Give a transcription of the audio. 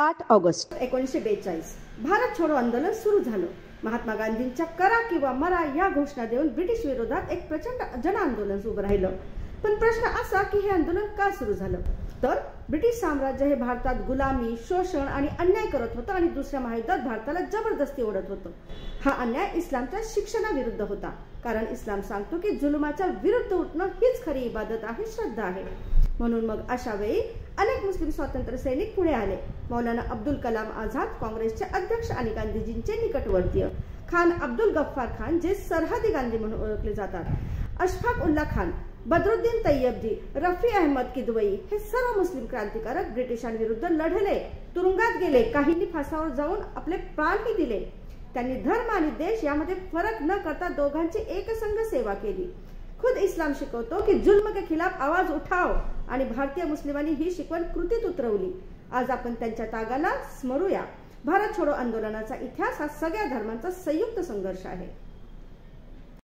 8 August 1942 Bharat छोडो आंदोलन सुरू झालं। महात्मा गांधींच्या करा किंवा मरा या घोषणा देऊन ब्रिटिश विरोधात एक प्रचंड जन आंदोलन उभं राहिलं। पण प्रश्न असा की हे आंदोलन का सुरू झालं? तर ब्रिटिश साम्राज्य हे भारतात गुलामी, शोषण आणि अन्याय करत होतं आणि दुसऱ्या महायुद्धात भारताला जबरदस्ती ओढत होतं। हा अन्याय इस्लामच्या शिक्षणाविरुद्ध होता, कारण इस्लाम सांगतो की जुलुमाच्या विरुद्ध उठणं हीच खरी इबादत आहे, श्रद्धा आहे। म्हणून मग अशा वेळी अनेक मुस्लिम स्वातंत्र्य सैनिक पुढे आले। मौलाना अब्दुल कलाम आझाद काँग्रेसचे अध्यक्ष आणि गांधीजींचे निकटवर्तीय, खान अब्दुल गफ्फार खान जे सरहदी गांधी म्हणून ओळखले जातात, अशफाक उल्ला खान, बदरुद्दीन तय्यबजी, रफी अहमद किदवई हे सर्व मुस्लिम क्रांतिकारक ब्रिटिशांविरुद्ध लढले, तुरुंगात गेले, काहींनी फासावर जाऊन आपले प्राणही दिले। त्यांनी धर्म आणि देश यामध्ये फरक न करता दोघांची एकसंघ सेवा केली। खुद इस्लाम शिकवतो की जुल्म के खिलाफ आवाज उठाओ, आणि भारतीय मुस्लिमांनी ही शिकवण कृतीत उतरवली। आज आपण त्यांच्या त्यागाला स्मरूया। भारत छोडो आंदोलनाचा इतिहास हा सगळ्या धर्मांचा संयुक्त संघर्ष आहे।